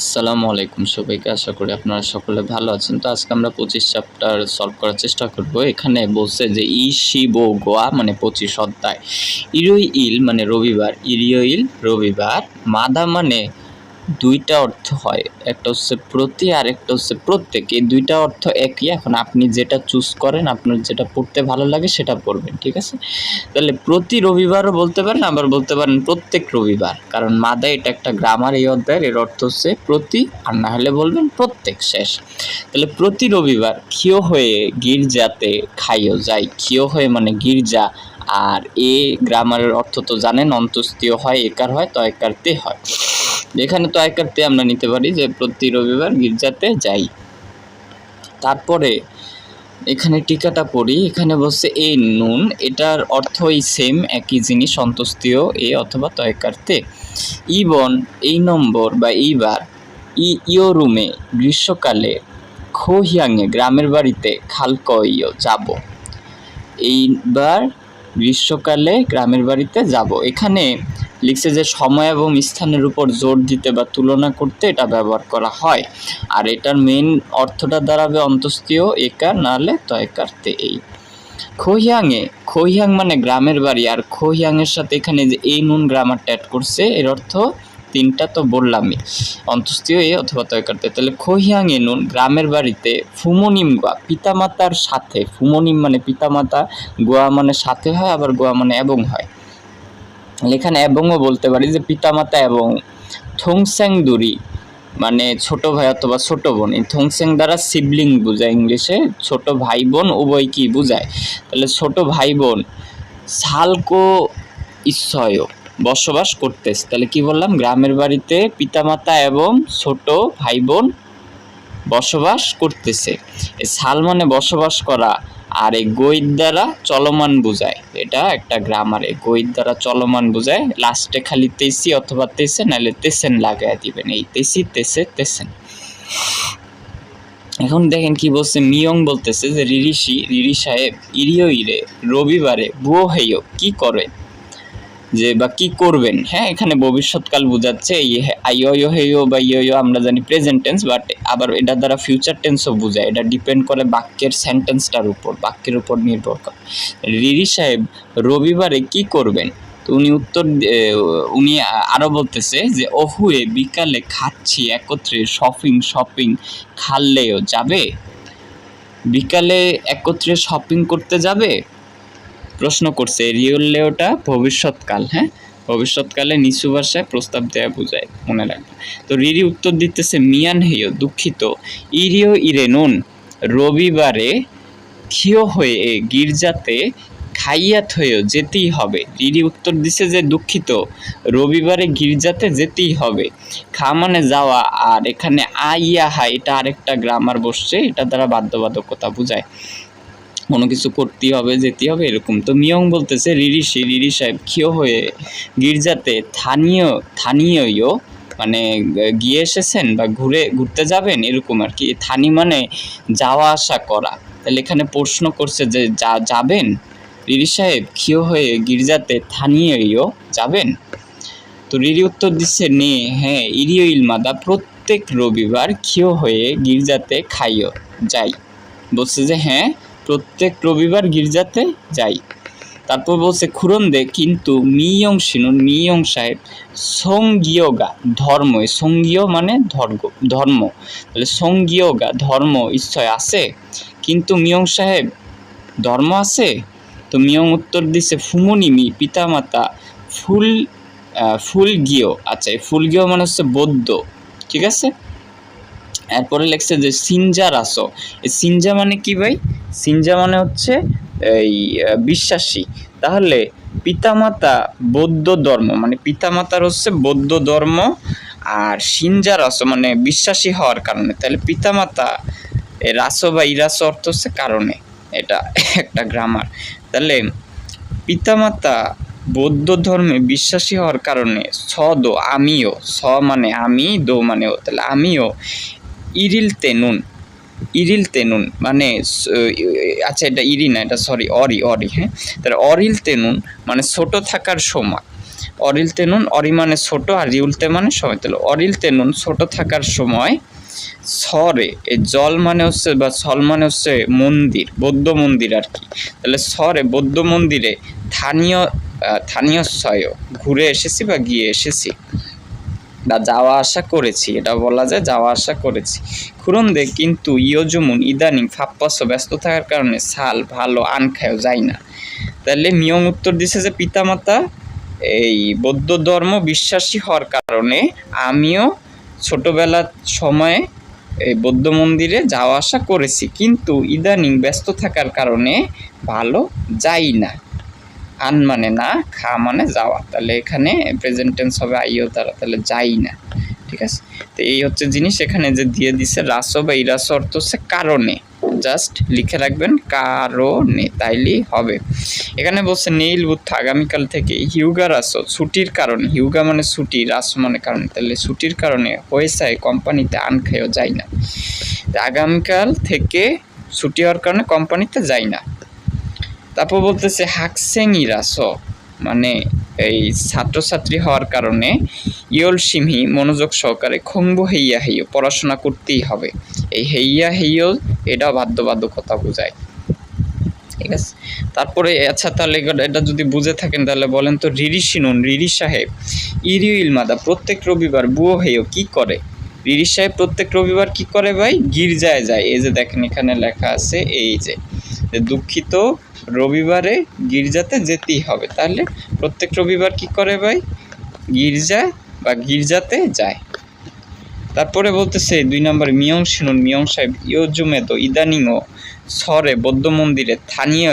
আসসালামু আলাইকুম সবাইকে। আশা করি আপনারা সকলে ভালো আছেন। তো আজকে আমরা 25 চ্যাপ্টার সলভ করার চেষ্টা করব। এখানে বলছে যে ইশিবো গোয়া মানে 25 অধ্যায়। ইরোই ইল মানে রবিবার, ইরিও ইল রবিবার, মাদা মানে দুইটা অর্থ হয়, একটা হচ্ছে প্রতি আর একটা হচ্ছে প্রত্যেক। এই দুইটা অর্থ একই। এখন আপনি যেটা চুজ করেন, আপনার যেটা পড়তে ভালো লাগে সেটা পড়বেন, ঠিক আছে? তাহলে প্রতি রবিবারও বলতে পারেন, আবার বলতে পারেন প্রত্যেক রবিবার, কারণ মাদা এটা একটা গ্রামার এই অধ্যায়ের। এর অর্থ হচ্ছে প্রতি, আর না হলে বলবেন প্রত্যেক, শেষ। তাহলে প্রতি রবিবার ক্ষীয় হয়ে গির্জাতে খাইও যাই। ক্ষীয় হয়ে মানে গির্জা, আর এ গ্রামারের অর্থ তো জানেন, অন্তস্তীয় হয়, একার হয়, তয়কার তে হয়। এখানে তয়কার তে আমরা নিতে পারি যে প্রতি রবিবার গির্জাতে যাই। তারপরে এখানে টিকাটা পড়ি। এখানে বলছে এ নুন, এটার অর্থ ওই সেম, একই জিনিস, অন্তস্তীয় এ অথবা তয়কার তে। ইবন এই নম্বর বা এইবার, ইয়োরুমে গ্রীষ্মকালে, খোহিয়াংয়ে গ্রামের বাড়িতে, খালকইও যাব। এইবার গ্রীষ্মকালে গ্রামের বাড়িতে যাব। এখানে লিখছে যে সময় এবং স্থানের উপর জোর দিতে বা তুলনা করতে এটা ব্যবহার করা হয়। আর এটার মেইন অর্থটা দাঁড়াবে অন্তস্তীয় একার, নাহলে তয়কার তে। এই খোহিয়াংয়ে, খোহিয়াং মানে গ্রামের বাড়ি, আর খোহিয়াংয়ের সাথে এখানে যে এই নুন গ্রামারটা অ্যাড করছে, এর অর্থ তিনটা তো বললামই, অন্তস্তীয় এ অথবা তয়কার তে। তাহলে খোহিয়াংয়ে নুন গ্রামের বাড়িতে, ফুমোনিম গোয়া পিতামাতার সাথে, ফুমোনিম মানে পিতামাতা, গোয়া মানে সাথে হয়, আবার গোয়া মানে এবং হয়। এখানে এবংও বলতে পারি যে পিতামাতা এবং। থংস্যাং দুরি মানে ছোট ভাই অথবা ছোট বোন। এই থংস্যাং দ্বারা সিবলিং বোঝায়, ইংলিশে ছোট ভাই বোন উভয়কেই বোঝায়। তাহলে ছোট ভাই বোন সালকো ইচ্ছয় বসবাস করতেছে। তাহলে কি বললাম, গ্রামের বাড়িতে পিতামাতা এবং ছোট ভাই বোন বসবাস করতেছে। সাল মানে বসবাস করা, আর এই গৈর দ্বারা চলমান বোঝায়। এটা একটা গ্রামারে গৈর দ্বারা চলমান বোঝায়। লাস্টে খালি তেসি অথবা তেসে, নাহলে তেসেন লাগাই দিবেন। এই তেসি, তেসে, তেসেন। এখন দেখেন কি বলছে, মিয়ং বলতেছে যে রিরি সাহেব ইরিও ইরে রবিবারে বুয়ো হেইও কি করে, যে বা কি করবেন। হ্যাঁ, এখানে ভবিষ্যৎকাল বোঝাচ্ছে। আইও হেইও বা ইয়ো আমরা জানি প্রেজেন্ট টেন্স, বাট আবার এটা দ্বারা ফিউচার টেন্সও বোঝায়। এটা ডিপেন্ড করে বাক্যের সেন্টেন্সটার উপর, বাক্যের উপর নির্ভর করে। রিরি সাহেব রবিবারে কি করবেন? তো উনি আরো বলতেছে যে ওহুয়ে বিকালে খাচ্ছি একত্রে, শপিং খাললেও যাবে। বিকালে একত্রে শপিং করতে যাবে প্রশ্ন করছে। রিওলেওটা ভবিষ্যৎকাল। হ্যাঁ, ভবিষ্যৎকালে নিচু ভাষায় প্রস্তাব দেয়া বোঝায়, মনে রাখবে। তো রিরি উত্তর দিতেছে মিয়ান হেয় দুঃখিত, ইরিও ইরেনুন রবিবারে ক্ষীয় হয়ে গির্জাতে খাইয়াত হয়েও যেতেই হবে। রিরি উত্তর দিছে যে দুঃখিত, রবিবারে গির্জাতে যেতেই হবে। খা মানে যাওয়া, আর এখানে আইয়া হাই এটা আরেকটা গ্রামার বসছে, এটা দ্বারা বাধ্যবাধকতা বোঝায়, কোনো কিছু করতেই হবে, যেতেই হবে, এরকম। তো মিয়ং বলতেছে রিরি সাহেব ক্ষীয় হয়ে গির্জাতে থানীয় মানে গিয়ে এসেছেন বা ঘুরতে যাবেন, এরকম আর কি। থানি মানে যাওয়া আসা করা। তাহলে এখানে প্রশ্ন করছে যে যাবেন রিরি সাহেব ক্ষীয় হয়ে গির্জাতে থানীয় যাবেন। তো রিরি উত্তর দিচ্ছে নে, হ্যাঁ ইরিও ইলমাদা প্রত্যেক রবিবার ক্ষীয় হয়ে গির্জাতে খাইও যাই। বলছে যে হ্যাঁ প্রত্যেক রবিবার গির্জাতে যাই। তারপর বলছে খুরন্দে কিন্তু মিয়ং সাহেব সঙ্গীয়গা ধর্ম, সঙ্গীয় মানে ধর্ম, তাহলে সঙ্গীয়গা ধর্ম ইচ্ছয় আছে, কিন্তু মিয়ং সাহেব ধর্ম আছে। তো মিয়ং উত্তর দিছে ফুমনিমি পিতামাতা ফুলগিয়। আচ্ছা, এই ফুলগিয় মানে হচ্ছে বৌদ্ধ, ঠিক আছে। এরপরে লেখছে যে সিনজা রাসো। এই সিনজা মানে কি ভাই? সিনজা মানে হচ্ছে এই বিশ্বাসী। তাহলে পিতামাতা বৌদ্ধ ধর্ম মানে পিতামাতার হচ্ছে বৌদ্ধ ধর্ম, আর সিনজা রাসো মানে বিশ্বাসী হওয়ার কারণে। তাহলে পিতামাতা রাসো বা ইরাসো অর্থ হচ্ছে কারণে, এটা একটা গ্রামার। তাহলে পিতামাতা বৌদ্ধ ধর্মে বিশ্বাসী হওয়ার কারণে আমিও, মানে আমি, দো মানে ও, তাহলে আমিও ইরিল তেনুন মানে আচ্ছা এটা ইরি না, এটা সরি অরি। হ্যাঁ, তাহলে অরিল তেনুন মানে ছোট থাকার সময়, অরিলতে নুন, অরি মানে ছোট আর রিউলতে মানে সময়। তাহলে অরিলতে নুন ছোট থাকার সময় সরে, এই জল মানে হচ্ছে বা ছল মানে হচ্ছে মন্দির, বৌদ্ধ মন্দির আর কি। তাহলে সরে বৌদ্ধ মন্দিরে স্থানীয় ঘুরে এসেছি বা গিয়ে এসেছি বা যাওয়া আসা করেছি, এটা বলা যায় যাওয়া আসা করেছি। খুরন্দে কিন্তু ইয়জুমুন ইদানিং ফাপ্পাস ব্যস্ত থাকার কারণে সাল ভালো আন খায়ও যায় না। তাহলে মিয়ং উত্তর দিছে যে পিতামাতা এই বৌদ্ধ ধর্ম বিশ্বাসী হওয়ার কারণে আমিও ছোটবেলার সময়ে এই বৌদ্ধ মন্দিরে যাওয়া আসা করেছি, কিন্তু ইদানিং ব্যস্ত থাকার কারণে ভালো যাই না। আন মানে না, খা মানে যাওয়া, তাহলে এখানে প্রেজেন্ট টেন্স হবে আইও দ্বারা, তাহলে যাই না। ঠিক আছে, তো এই হচ্ছে জিনিস। এখানে যে দিয়ে দিছে রাসো বা ইরাসো অর্থ হচ্ছে কারণে, জাস্ট লিখে রাখবেন কারণে, তাইলেই হবে। এখানে বলছে নেইল বুথ আগামীকাল থেকে হিউগা রাসো ছুটির কারণে, হিউগা মানে ছুটি, রাসো মানে কারণে, তাহলে ছুটির কারণে হয়েছে কোম্পানিতে আন খেয়েও যায় না। আগামীকাল থেকে ছুটি হওয়ার কারণে কোম্পানিতে যাই না। তারপর বলতেছে হাকসেং ইরাসো মানে এই ছাত্রছাত্রী হওয়ার কারণে ইয়ল সিমহি মনোযোগ সহকারে খংবু হেইয়া হেইয় পড়াশোনা করতেই হবে। এই হেইয়া হেইয় এটাও বাধ্যবাধকতা বোঝায়। ঠিক আছে, তারপরে আচ্ছা তাহলে এটা যদি বুঝে থাকেন তাহলে বলেন তো রিরি শিনুন, রিরি সাহেব ইরিউ ইলমাদা প্রত্যেক রবিবার বুয়ো হেইয় কি করে? রিরি সাহেব প্রত্যেক রবিবার কি করে ভাই? গির্জায় যায়। এই যে দেখেন এখানে লেখা আছে, এই যে দুঃখিত রবিবারে গির্জাতে যেতেই হবে। তাহলে প্রত্যেক রবিবার কি করে ভাই? গির্জায় বা গির্জাতে যায়। তারপরে বলতেছে 2 নম্বর মিয়ং শুনুন, মিয়ং সাহেব ইয়োজুমে তো ইদানিংও শহরে বৌদ্ধ মন্দিরে স্থানীয়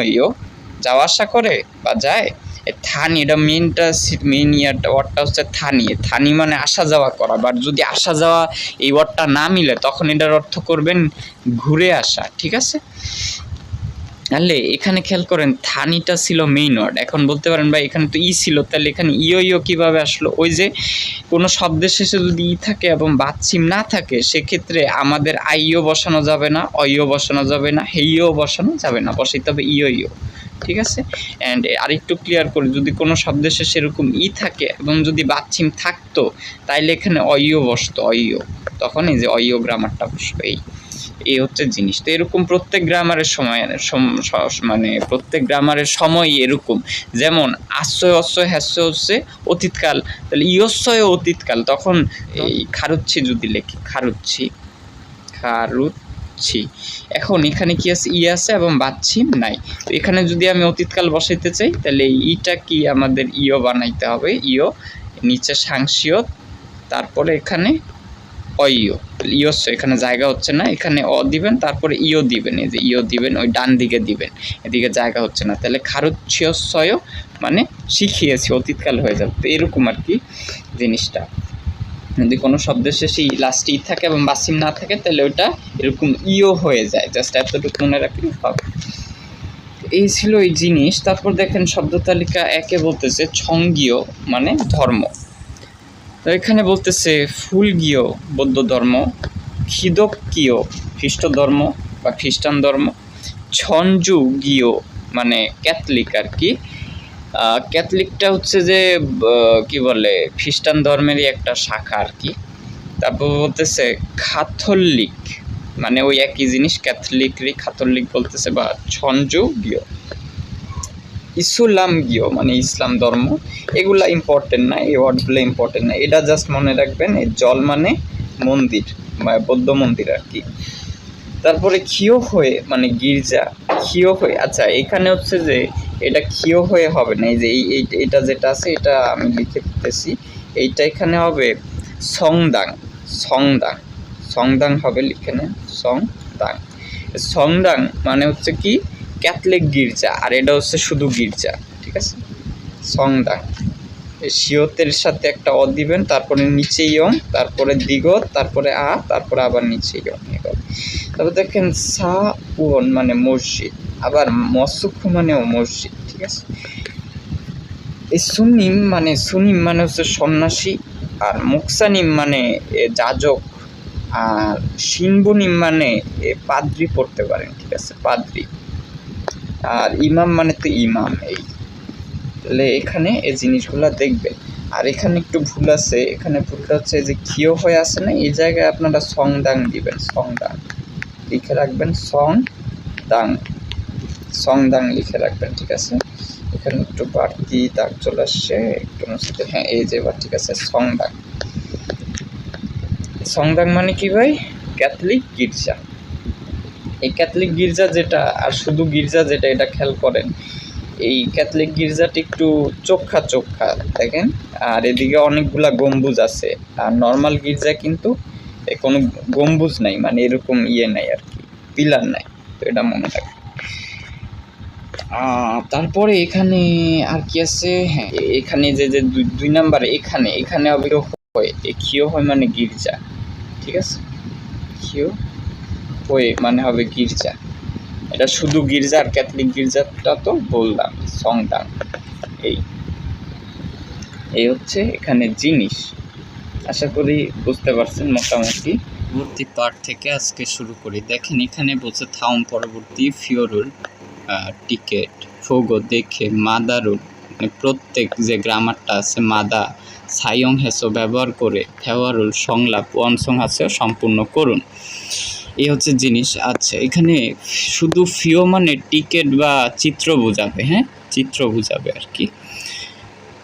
যাওয়া আসা করে বা যায়। থানি এটা মেন ওয়ার্ডটা হচ্ছে থানি। থানি মানে আসা যাওয়া করা, বাট যদি আসা যাওয়া এই ওয়ার্ডটা না মিলে তখন এটার অর্থ করবেন ঘুরে আসা। ঠিক আছে, তাহলে এখানে খেয়াল করেন থানিটা ছিল মেইন ওয়ার্ড। এখন বলতে পারেন ভাই এখানে তো ই ছিল, তাহলে এখানে ইয়ো কিভাবে আসলো? ওই যে কোনো শব্দের শেষে যদি ই থাকে এবং বাচ্চিম না থাকে সেক্ষেত্রে আমাদের আইও বসানো যাবে না, অইও বসানো যাবে না, হেইও বসানো যাবে না, বসাইতে হবে ইয়ো। ঠিক আছে, অ্যান্ড আরেকটু ক্লিয়ার করে যদি কোনো শব্দের শেষে এরকম ই থাকে এবং যদি বাচ্চিম থাকতো তাইলে এখানে অইও বসতো, অইও, তখন এই যে অইও গ্রামারটা বসবে। এই হচ্ছে জিনিস। তো এরকম প্রত্যেক গ্রামারের সময় মানে প্রত্যেক গ্রামারের সময় এরকম, যেমন আশ্রয় অশ্রয় হ্যাশ্রয় হচ্ছে অতীতকাল, তাহলে ইয়স্বয় অতীতকাল, তখন এই খারুচ্ছি যদি লেখি খারুচ্ছি, এখন এখানে কি আছে? ই আছে এবং বাচ্চিম নাই। তো এখানে যদি আমি অতীতকাল বসাইতে চাই তাহলে ইটা কি আমাদের ইও বানাইতে হবে, ইও নিচে সাংসিও, তারপরে এখানে অইও, ইয়স এখানে জায়গা হচ্ছে না, এখানে অ দিবেন, তারপরে ইও দিবেন, এই যে ইও দিবেন ওই ডান দিকে দিবেন, এদিকে জায়গা হচ্ছে না, তাহলে খারুচ্ছিয়স্বয় মানে শিখিয়েছি, অতীতকাল হয়ে যাবে। তো এরকম আর কি জিনিসটা। যদি কোনো শব্দের শেষে লাস্টে ই থাকে এবং বাসিম না থাকে তাহলে ওটা এরকম ইও হয়ে যায়, জাস্ট এতটুকু মনে রাখলে হবে। এই ছিল এই জিনিস। তারপর দেখেন শব্দ তালিকা একে বলতেছে ছঙ্গীয় মানে ধর্ম। তো এখানে বলতেছে ফুলগীয় বৌদ্ধ ধর্ম, খিদকীয় খ্রিস্ট ধর্ম বা খ্রিস্টান ধর্ম, ছঞ্জুগীয় মানে ক্যাথলিক আর কি। ক্যাথলিকটা হচ্ছে যে কি বলে খ্রিস্টান ধর্মেরই একটা শাখা আর কি। তারপর বলতেছে ক্যাথলিক মানে ওই একই জিনিস, ক্যাথলিকরই ক্যাথলিক বলতেছে, বা ছঞ্জুগীয়। ইসলামগীয় মানে ইসলাম ধর্ম। এগুলা ইম্পর্টেন্ট না, এই ওয়ার্ডগুলো ইম্পর্টেন্ট না, এটা জাস্ট মনে রাখবেন এই জল মানে মন্দির বা বৌদ্ধ মন্দির আর কি। তারপরে ক্ষীয় হয়ে মানে গির্জা, ক্ষীয় হয়ে, আচ্ছা এখানে হচ্ছে যে এটা ক্ষীয় হয়ে হবে না, এই যে এইটা যেটা আছে এটা আমি লিখে দিতেছি, এইটা এখানে হবে সংদাং, সংদাং, সংদাং হবে, লিখে নেন সংদাং। সংদাং মানে হচ্ছে কি ক্যাথলিক গির্জা, আর এটা হচ্ছে শুধু গির্জা। ঠিক আছে, সংদাং শিওতের সাথে একটা অ দিবেন, তারপরে নিচে ইয়ং, তারপরে দিগত, তারপরে আ, তারপরে আবার নিচে ইয়ং। তারপর দেখেন সা উন মানে মসজিদ, আবার মসুখু মানেও মসজিদ। ঠিক আছে, এই সুনিম মানে হচ্ছে সন্ন্যাসী, আর মুকসানিম মানে যাজক, আর সিনবুনিম মানে পাদ্রি পড়তে পারেন। ঠিক আছে, পাদ্রি, আর ইমাম মানে তো ইমাম। এই তাহলে এখানে এই জিনিসগুলো দেখবেন। আর এখানে একটু ভুল আছে, এখানে ভুলটা হচ্ছে যে ক্ষীয় হয়ে আছে না, এই জায়গায় আপনারা সংদাং দিবেন, সংদাং লিখে রাখবেন, সংদাং লিখে রাখবেন, ঠিক আছে। এখানে একটু বাড়তি দাগ চলে আসছে, একটু মুছতে, হ্যাঁ এই যে এবার ঠিক আছে, সংদাং। সংদাং মানে কি ভাই? ক্যাথলিক গির্জা। এই ক্যাথলিক গির্জা যেটা, আর শুধু গির্জা যেটা, এটা খেয়াল করেন, এই ক্যাথলিক গির্জাটি একটু চোখা চোখা দেখেন, আর এদিকে অনেকগুলা গম্বুজ আছে। আর নর্মাল গির্জা কিন্তু কোনো গম্বুজ নাই, মানে এরকম ইয়ে নাই আর কি, পিলার নাই। তো এটা মনে রাখবেন। তারপরে এখানে আর কি আছে, হ্যাঁ এখানে যে যে 2 নাম্বারে এখানে হবে হয়, ক্ষীয় হয় মানে গির্জা, ঠিক আছে। ক্ষীয় হয়ে মানে হবে গির্জা। এটা শুধু গির্জা, আর ক্যাথলিক গির্জাটা তো বললাম, সংদাং। এই হচ্ছে এখানে জিনিস। আশা করি বুঝতে পারছেন মোটামুটি। পরবর্তী পার্ট থেকে আজকে শুরু করি। দেখেন এখানে বলছে থাউম পরবর্তী ফিওরুল টিকেট ফোগো দেখে মাদারুল, মানে প্রত্যেক যে গ্রামারটা আছে মাদা সায়ং হেসো ব্যবহার করে ফেওয়ারুল সংলাপ ওয়ানসং হাসেও সম্পূর্ণ করুন। এই হচ্ছে জিনিস। আচ্ছা, এখানে শুধু ফিও মানে টিকেট বা চিত্র বোঝাবে, হ্যাঁ চিত্র বোঝাবে আর কি।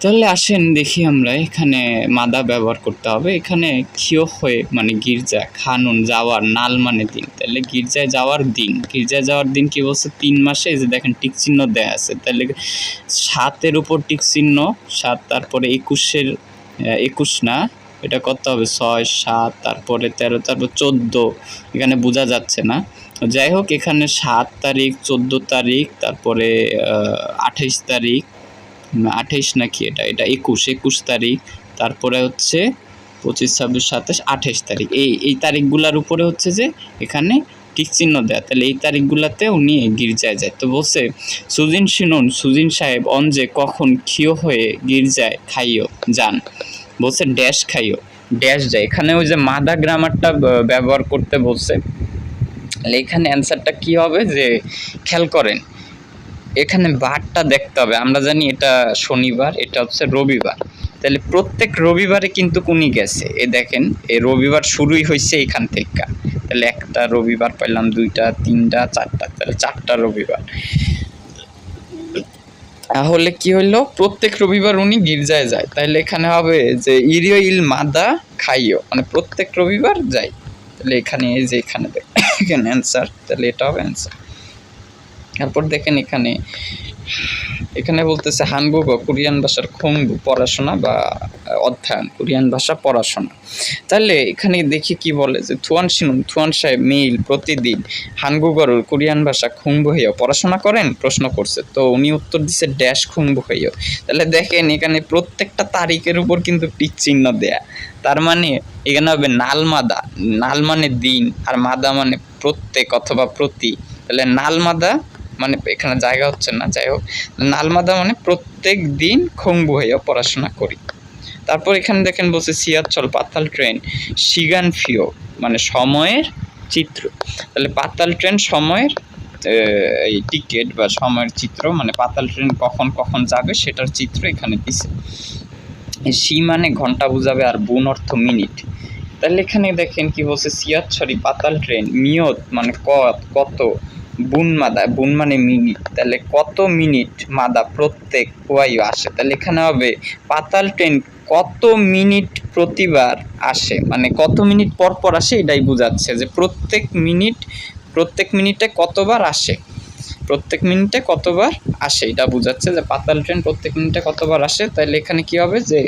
তাহলে আসেন দেখি আমরা এখানে মাদা ব্যবহার করতে হবে। এখানে ক্ষীয় হয়ে মানে গির্জা, খানুন যাওয়ার, নাল মানে দিন, তাহলে গির্জায় যাওয়ার দিন। গির্জায় যাওয়ার দিন কি বলছে? 3 মাসে, এই যে দেখেন টিক চিহ্ন দেয়া আছে, তাহলে 7-এর উপর টিক চিহ্ন, 7, তারপরে 21-এর 21 না, এটা কত হবে 6, 7, তারপরে 13, তারপর 14, এখানে বোঝা যাচ্ছে না। যাই হোক, এখানে 7 তারিখ, 14 তারিখ, তারপরে 28 তারিখ, 28 নাকি এটা 21 তারিখ, তারপরে হচ্ছে 25, 26, 27, 28 তারিখ। এই তারিখগুলোর উপরে হচ্ছে যে এখানে টিক চিহ্ন দেয়া, তাহলে এই তারিখগুলোতে উনি গির্জায় যায়। তো বলছে সুজিন শিনুন, সুজিন সাহেব অঞ্জে কখন ক্ষীয় হয়ে গির্জায় খাইও যান, বলছে ড্যাশ খাইও, ড্যাশ যায়। এখানে ওই যে মাদা গ্রামারটা ব্যবহার করতে বলছে। এখানে অ্যান্সারটা কি হবে যে খেয়াল করেন, এখানে বারটা দেখতে হবে। আমরা জানি এটা শনিবার, এটা হচ্ছে রবিবার, তাহলে প্রত্যেক রবিবারে কিন্তু উনি গেছে। এ দেখেন, এই রবিবার শুরুই হয়েছে এখান থেকে, তাহলে একটা রবিবার পাইলাম, 2টা, 3টা, 4টা, তাহলে 4টা রবিবার। তাহলে কি হইলো, প্রত্যেক রবিবার উনি গির্জায় যায়, তাহলে এখানে হবে যে ইরিও ইল মাদা খাইও, মানে প্রত্যেক রবিবার যায়। তাহলে এখানে এই যে এখানে দেখেন অ্যান্সার, তাহলে এটা হবে অ্যান্সার। তারপর দেখেন এখানে বলতেছে হানগুগ কোরিয়ান ভাষার খংবু পড়াশোনা বা অধ্যয়ন, কোরিয়ান ভাষা পড়াশোনা। তাহলে এখানে দেখি কি বলে যে থুয়ান শিনুন, থুয়ান সাহেব মেইল প্রতিদিন হানগুগর কোরিয়ান ভাষা খুংবু হইয়া পড়াশোনা করেন, প্রশ্ন করছে। তো উনি উত্তর দিচ্ছে ড্যাশ খুংবু হইয়া। তাহলে দেখেন এখানে প্রত্যেকটা তারিখের উপর কিন্তু টিক চিহ্ন দেয়া, তার মানে এখানে হবে নালমাদা, নাল মানে দিন, আর মাদা মানে প্রত্যেক অথবা প্রতি। তাহলে নালমাদা মানে এখানে জায়গা হচ্ছে না, যাই হোক, নালমাদা মানে প্রত্যেক দিন খংবু হইয়া পড়াশোনা করি। তারপর এখানে দেখেন বলছে সিয়াচল পাতাল ট্রেন শিগান ফিও, মানে সময়ের চিত্র। তাহলে পাতাল ট্রেন সময়ের এই টিকিট বা সময়ের চিত্র, মানে পাতাল ট্রেন কখন কখন যাবে সেটার চিত্র এখানে দিছে। সি মানে ঘন্টা বুঝাবে, আর বুন অর্থ মিনিট। তাহলে এখানে দেখেন কি বলছে, সিয়াচ্ছরি পাতাল ট্রেন মিয়ত মানে কত, বুন মাদা, বুন মানে মিনিট, তাহলে কত মিনিট মাদা প্রত্যেক ওয়াই আসে। তাহলে এখানে হবে পাতাল ট্রেন কত মিনিট প্রতিবার আসে, মানে কত মিনিট পর পর আসে, এটাই বোঝাচ্ছে যে প্রত্যেক মিনিটে কতবার আসে, প্রত্যেক মিনিটে কতবার আসে, এটা বোঝাচ্ছে যে পাতাল ট্রেন প্রত্যেক মিনিটে কতবার আসে। তাহলে এখানে কি হবে যে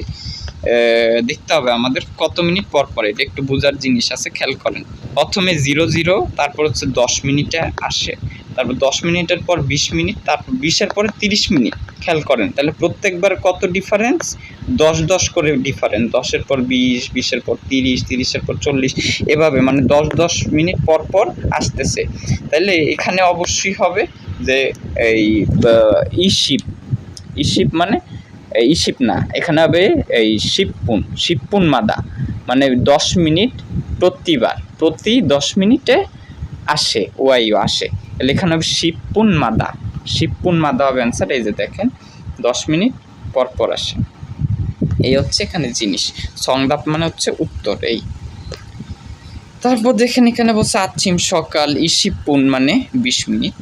দেখতে হবে আমাদের কত মিনিট পর পর, এটা একটু বোঝার জিনিস আছে, খেয়াল করেন। প্রথমে 00, তারপর হচ্ছে 10 মিনিটে আসে, তারপর 10 মিনিটের পর 20 মিনিট, তারপর 20-এর পরে 30 মিনিট, খেয়াল করেন। তাহলে প্রত্যেকবার কত ডিফারেন্স, 10 করে ডিফারেন্স, 10-এর পর 20, 20-এর পর 30, 30-এর পর 40, এভাবে মানে 10 মিনিট পর পর আসতেছে। তাহলে এখানে অবশ্যই হবে যে এই ইশিপ মানে ইশিপ না, এখানে হবে এই শিবপুন মাদা, মানে 10 মিনিট প্রতিবার, প্রতি 10 মিনিটে আসে ওয়াইও আসে। তাহলে এখানে হবে শিবপুন মাদা হবে অ্যান্সার। এই যে দেখেন 10 মিনিট পরপর আসে। এই হচ্ছে এখানে জিনিস। সংলাপ মানে হচ্ছে উত্তর। এই তারপর দেখেন এখানে বলছে আচ্ছিম সকাল ইসিপুন মানে 20 মিনিট।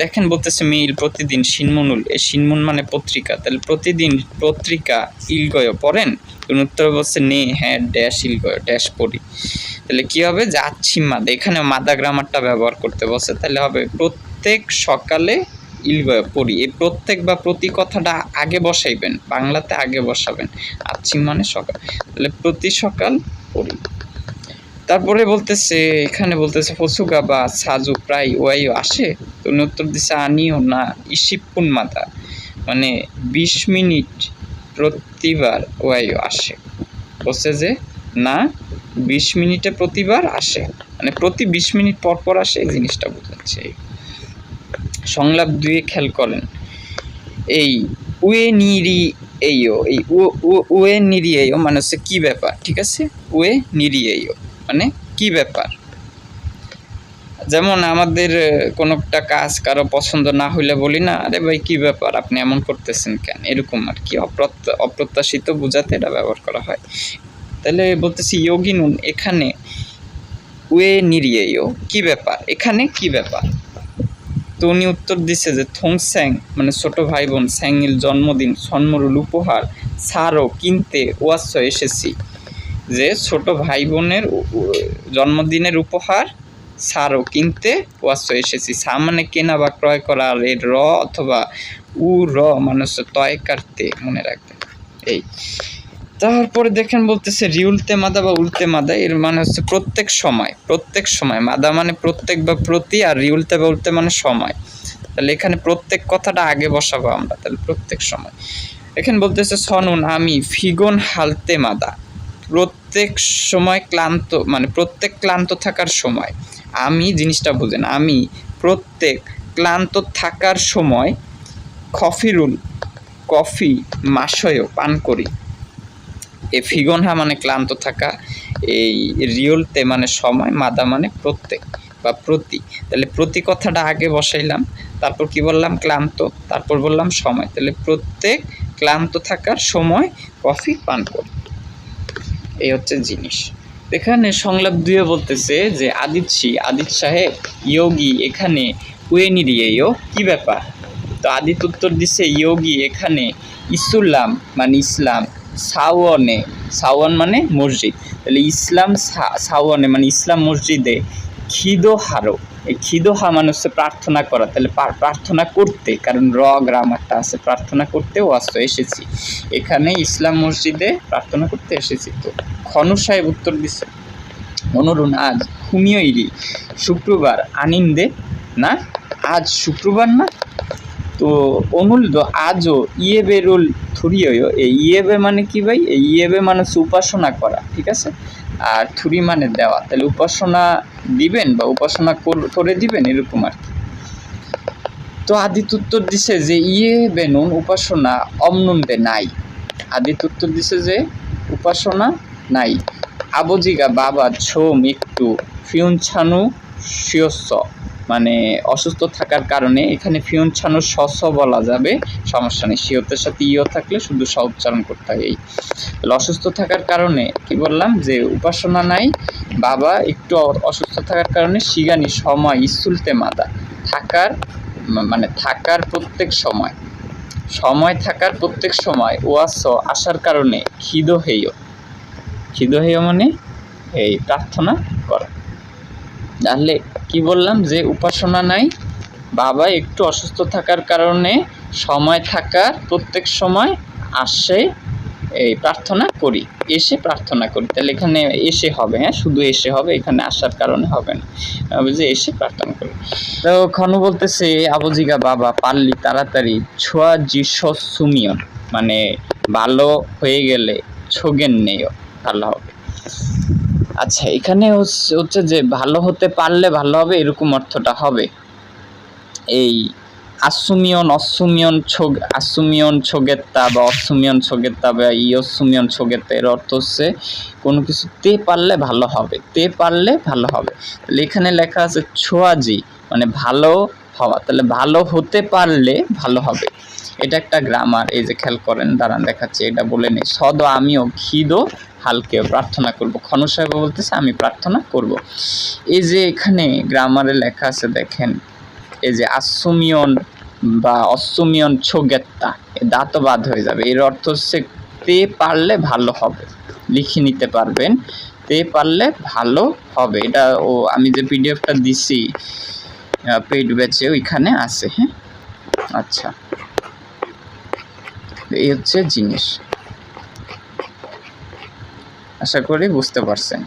দেখেন বলতেছে মিল প্রতিদিন সিনমুনুল, এই সিনমুন মানে পত্রিকা, তাহলে প্রতিদিন পত্রিকা ইলগয় পড়েন? উত্তর বলছে নে, হ্যাঁ ড্যাশ ইলগয় ড্যাশ পড়ি। তাহলে কি হবে যে আচ্ছিম মাদা, এখানে মাদা গ্রামারটা ব্যবহার করতে বলছে, তাহলে হবে প্রত্যেক সকালে ইলগয় পড়ি। এই প্রত্যেক বা প্রতি কথাটা আগে বসাইবেন, বাংলাতে আগে বসাবেন, আচ্ছিম মানে সকাল, তাহলে প্রতি সকাল পড়ি। তারপরে বলতেছে এখানে বলতেছে ফসুগা বা সাজু প্রায় ওয়াইও আসে? তো উত্তর দিচ্ছে আনিও না ইসিপুন মাদা, মানে 20 মিনিট প্রতিবার ওয়াইও আসে। বলছে যে না 20 মিনিটে প্রতিবার আসে, মানে প্রতি 20 মিনিট পর পর আসে, এই জিনিসটা বোঝাচ্ছে। সংলাপ 2 খেয়াল করেন, এই উয়ে নিরি এইও, এই উয়ে নিরি এইও মানে হচ্ছে কি ব্যাপার, ঠিক আছে? উয়ে নিরি এইও মানে কি ব্যাপার। যেমন আমাদের কোনো একটা কাজ কারো পছন্দ না হইলে বলি না, আরে ভাই কি ব্যাপার আপনি এমন করতেছেন কেন, এরকম আর কি, অপ্রত্যাশিত বোঝাতে এটা ব্যবহার করা হয়। তাহলে বলতেছি ইয়োগিনুন এখানে উয়ে নিরিয়েও কি ব্যাপার, এখানে কি ব্যাপার। তো উনি উত্তর দিচ্ছে যে থংস্যাং মানে ছোট ভাই বোন স্যাংইল জন্মদিন সন্মরুল উপহার সারও কিনতে ওয়াচ্ছ এসেছি, যে ছোট ভাই বোনের জন্মদিনের উপহার সারও কিনতে ওয়াচ্ছ এসেছি। সা মানে কেনা বা ক্রয় করা, আর এর র অথবা উ র মানে হচ্ছে তয় কাটতে, মনে রাখবেন। এই তারপরে দেখেন বলতেছে রিউলতে মাদা বা উল্টে মাদা, এর মানে হচ্ছে প্রত্যেক সময়, প্রত্যেক সময়, মাদা মানে প্রত্যেক বা প্রতি, আর রিউলতে বা উল্টে মানে সময়। তাহলে এখানে প্রত্যেক কথাটা আগে বসাবো আমরা, তাহলে প্রত্যেক সময়। এখানে বলতেছে সনুন আমি ফিগন হালতে মাদা, প্রত্যেক সময় ক্লান্ত, মানে প্রত্যেক ক্লান্ত থাকার সময়, আমি জিনিসটা বুঝেন, আমি প্রত্যেক ক্লান্ত থাকার সময় কফিরুল কফি মাসয় পান করি। এই ফিগনহা মানে ক্লান্ত থাকা, এই রিওলতে মানে সময়, মাদা মানে প্রত্যেক বা প্রতি, তাহলে প্রতি কথাটা আগে বসাইলাম, তারপর কি বললাম ক্লান্ত, তারপর বললাম সময়, তাহলে প্রত্যেক ক্লান্ত থাকার সময় কফি পান করি। এই হচ্ছে জিনিস। এখানে সংলাপ 2 বলতেছে যে আদিত সাহেব ইয়োগী এখানে উয়েনিরিয়েও কি ব্যাপার। তো আদিত উত্তর দিচ্ছে ইয়োগী এখানে ইসুল্লাম মানে ইসলাম, সাওয়ান মানে মসজিদ, তাহলে ইসলাম সাওয়ানে মানে ইসলাম মসজিদে খিদোহারো, এই খিদোহা মানে হচ্ছে প্রার্থনা করা, তাহলে প্রার্থনা করতে, কারণ র গ্রামারটা আছে, প্রার্থনা করতেও আসতো এসেছি, এখানে ইসলাম মসজিদে প্রার্থনা করতে এসেছি। তো খনু সাহেব উত্তর দিচ্ছে অনুরুণ আজ হুমিয়ইরি শুক্রবার আনিন্দে না, আজ শুক্রবার না। তো অনুল আজও ইয়েবেরুল থুরিও, এই ইয়েবে মানে কি ভাই, এই ইয়েবে মানে হচ্ছে উপাসনা করা, ঠিক আছে, আর থুরি মানে দেওয়া, তাহলে উপাসনা দিবেন বা উপাসনা করে দিবেন, এরকম আর কি। তো আদিত উত্তর দিছে যে ইয়ে বেনুন উপাসনা অমনুন্দে নাই, আদিত উত্তর দিছে যে উপাসনা নাই। আবজিগা বাবা ছোম একটু ফিউনছানু শিয়স্য, মানে অসুস্থ থাকার কারণে, এখানে ফিউনছানু শস বলা যাবে, সমস্যা নেই, শিয়তের সাথে ইয় থাকলে শুধু স উচ্চারণ করতে হয়। এই অসুস্থ থাকার কারণে কি বললাম যে উপাসনা নাই, বাবা একটু অসুস্থ থাকার কারণে শিগানি সময় ইসুলতে মাদা, থাকার মানে থাকার প্রত্যেক সময়, সময় থাকার প্রত্যেক সময় ওয়াস আসার কারণে খিদোহেয় মানে এই প্রার্থনা করা। তাহলে কি বললাম যে উপাসনা নাই, বাবা একটু অসুস্থ থাকার কারণে সময় থাকার প্রত্যেক সময় আসে, এই প্রার্থনা করি, এসে প্রার্থনা করি, তাহলে এখানে এসে হবে, হ্যাঁ শুধু এসে হবে, এখানে আসার কারণে হবে না, যে এসে প্রার্থনা করি। তো খনু বলতেছে আবজিগা বাবা পারলি তাড়াতাড়ি ছোয়া জিসুমিয়ন, মানে ভালো হয়ে গেলে ছোগেন নেও, ভালো হবে। আচ্ছা এখানে হচ্ছে যে ভালো হতে পারলে ভালো হবে, এরকম অর্থটা হবে। এই আসুমিয়ন ছোগেত্তা বা অসুমিয়ন ছোগেত্তা বা ইয়সুমিয়ন ছোগেত্তা, এর অর্থ হচ্ছে কোনো কিছু তে পারলে ভালো হবে, তে পারলে ভালো হবে। তাহলে এখানে লেখা আছে ছোয়াজি মানে ভালো হওয়া, তাহলে ভালো হতে পারলে ভালো হবে, এটা একটা গ্রামার। এই যে খেয়াল করেন, দাঁড়ান দেখাচ্ছি, এটা বলে নেই। সদ আমিও খিদ হালকে প্রার্থনা করব, খনু সাহেব বলতেছে আমি প্রার্থনা করব। এই যে এখানে গ্রামারে লেখা আছে দেখেন, এই যে আসুমিয়ন বা অসুমিয়ন ছোগেত্তা, দাঁতও বাদ হয়ে যাবে। এর অর্থ হচ্ছে তে পারলে ভালো হবে, লিখে নিতে পারবেন, তে পারলে ভালো হবে। এটা আমি যে পিডিএফটা দিছি পেইড ব্যাচে ওইখানে আছে। হ্যাঁ, আচ্ছা, এই হচ্ছে জিনিস। আশা করি বুঝতে পারছেন।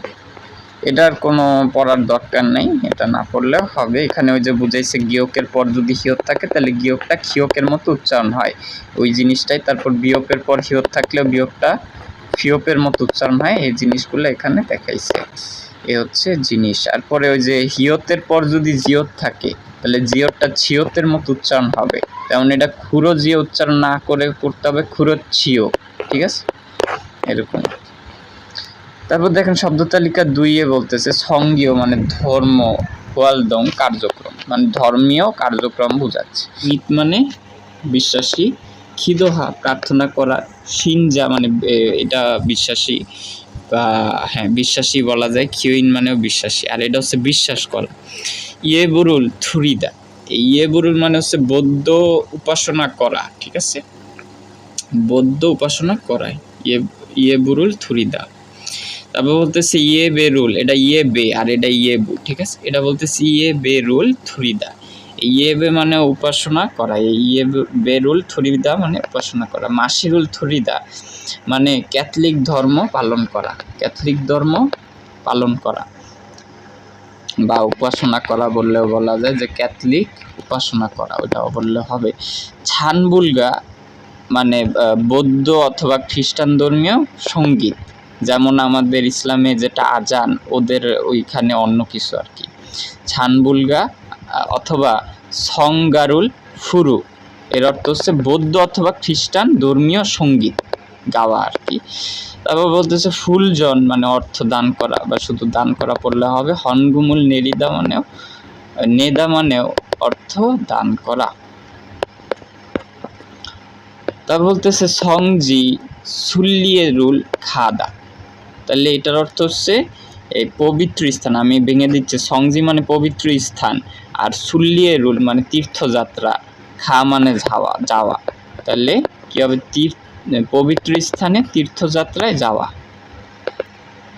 এটার কোনো পড়ার দরকার নেই, এটা না পড়লেও হবে। এখানে ওই যে বুঝাইছে গিয়কের পর যদি হিয়ত থাকে তাহলে গিয়কটা খিয়কের মতো উচ্চারণ হয়, ওই জিনিসটাই। তারপর বিয়োগের পর হিয়ত থাকলেও বিয়োগটা ফিয়পের মতো উচ্চারণ হয়, এই জিনিসগুলো এখানে দেখাইছে। এ হচ্ছে জিনিস। আর পরে ওই যে হিয়তের পর যদি জিয়ত থাকে তাহলে জিয়তটা ছিয়তের মতো উচ্চারণ হবে, তেমন এটা খুরো জিও উচ্চারণ না করে করতে হবে খুরো ছিও, ঠিক আছে, এরকম। তারপর দেখেন শব্দ তালিকা 2-এ বলতেছে সঙ্গীয় মানে ধর্ম, ওয়ালদং কার্যক্রম মানে ধর্মীয় কার্যক্রম বোঝাচ্ছে। ঈদ মানে বিশ্বাসী, খিদোহা প্রার্থনা করা, সিনজা মানে এটা বিশ্বাসী বা হ্যাঁ বিশ্বাসী বলা যায়, খিউইন মানেও বিশ্বাসী, আর এটা হচ্ছে বিশ্বাস করা। ইয়েবুরুল থুরিদা, ইয়েবুরুল মানে হচ্ছে বৌদ্ধ উপাসনা করা, ঠিক আছে, বৌদ্ধ উপাসনা করায় ইয়েবুরুল থুরিদা। তারপর বলতেছে ইয়ে বেরুল, এটা ইয়ে বে আর এটা ইয়ে বু, ঠিক আছে, এটা বলতেছে ইয়ে বেরুল থুরিদা। ইয়ে বে মানে উপাসনা করা, ইয়ে বেরুল থুরিদা মানে উপাসনা করা। মাসিরুল থুরিদা মানে ক্যাথলিক ধর্ম পালন করা, ক্যাথলিক ধর্ম পালন করা বা উপাসনা করা বললেও বলা যায় যে ক্যাথলিক উপাসনা করা, ওটাও বললে হবে। ছানবুলগা মানে বৌদ্ধ অথবা খ্রিস্টান ধর্মীয় সঙ্গীত, যেমন আমাদের ইসলামে যেটা আজান, ওদের ওইখানে অন্য কিছু আর কি। ছানবুলগা অথবা সংগারুল ফুরু, এর অর্থ হচ্ছে বৌদ্ধ অথবা খ্রিস্টান ধর্মীয় সঙ্গীত গাওয়া আর কি। তারপর বলতেছে ফুলজন মানে অর্থ দান করা বা শুধু দান করা পড়লে হবে। হনগুমুল নেরিদা মানেও নেদা মানেও অর্থ দান করা। তারপর বলতেছে সংজি সুল্লিয়ে রুল খাদা, তাহলে এটার অর্থ হচ্ছে এই পবিত্র স্থান, আমি ভেঙে দিচ্ছি, সংজি মানে পবিত্র স্থান, আর সুল্লিয়ে রুল মানে তীর্থযাত্রা, খা মানে যাওয়া, তাহলে কি হবে, পবিত্র স্থানে তীর্থযাত্রায় যাওয়া।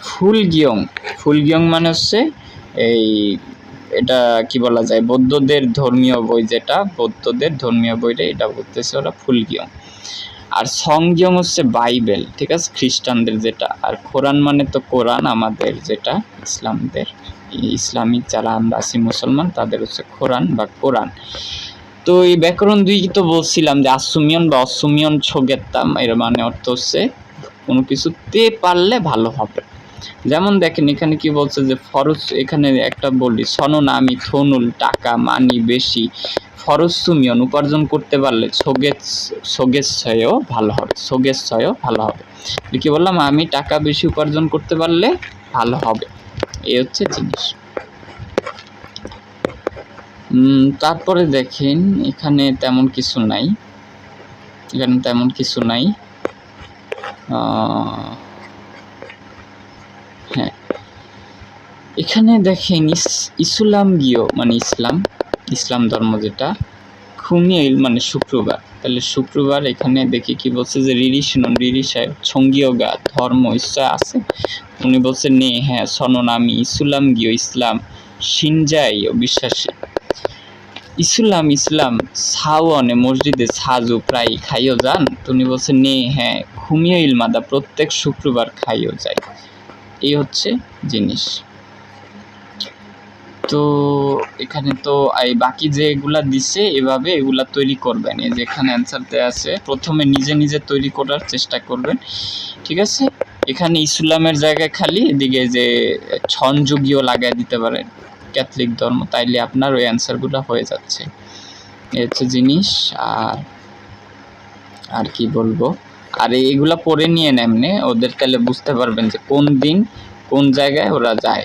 ফুলগিয়ং মানে হচ্ছে এই এটা কি বলা যায়, বৌদ্ধদের ধর্মীয় বই, যেটা বৌদ্ধদের ধর্মীয় বইটা এটা বলতেছে ওরা ফুলগিয়ং। আর সংগিয়ং হচ্ছে বাইবেল, ঠিক আছে, খ্রিস্টানদের যেটা। আর কোরআন মানে তো কোরআন, আমাদের যেটা ইসলামিক যারা আমরা আছি মুসলমান তাদের হচ্ছে কোরআন বা কোরআন। তো এই ব্যাকরণ 2 তো বলছিলাম যে আসুমিয়ন বা অসুমিয়ন ছোগেত্তাম, এর মানে অর্থ হচ্ছে কোনো কিছুতে পারলে ভালো হবে। যেমন দেখেন এখানে কি বলছে যে ফরজ, এখানে একটা বলি সননামি থনুল টাকা মানি বেশি, ফরজসুমিয়ন উপার্জন করতে পারলে সোগেচ্ছয়ও ভালো হবে, সোগেচ্ছয়ও ভালো হবে। কি বললাম, আমি টাকা বেশি উপার্জন করতে পারলে ভালো হবে, এই হচ্ছে জিনিস। তারপরে দেখেন এখানে তেমন কিছু নাই, হ্যাঁ এখানে দেখেন ইসলাম গিয়ে মানে ইসলাম ধর্ম যেটা, খুমিয়েল মানে শুক্রবার, তাহলে শুক্রবার এখানে দেখি কি বলছে যে রিরি সাহেব সঙ্গীয় গা ধর্ম ইচ্ছা আছে, উনি বলছে নে হ্যাঁ সনন আমি ইসলাম গিয়ে ইসলাম সিনজাই বিশ্বাসী। ইসলাম সাওয়ানে মসজিদে সাজু প্রায় খাইও যান, উনি বলছে নে হ্যাঁ খুমিয়ে ইলমাদা প্রত্যেক শুক্রবার খাইও যায়, এই হচ্ছে জিনিস। তো এখানে তো এই বাকি যেগুলা দিছে এভাবে এগুলা তৈরি করবেন, এই যে এখানে অ্যান্সার দেওয়া আছে, প্রথমে নিজে তৈরি করার চেষ্টা করবেন, ঠিক আছে। এখানে ইসলামের জায়গায় খালি এদিকে যে ছনযুগীয় লাগাই দিতে পারেন ক্যাথলিক ধর্ম, তাইলে আপনার ওই অ্যান্সারগুলো হয়ে যাচ্ছে, এই হচ্ছে জিনিস। আর কি বলবো, আর এইগুলা পড়ে নিয়ে এমনি ওদের তাহলে বুঝতে পারবেন যে কোন দিন কোন জায়গায় ওরা যায়।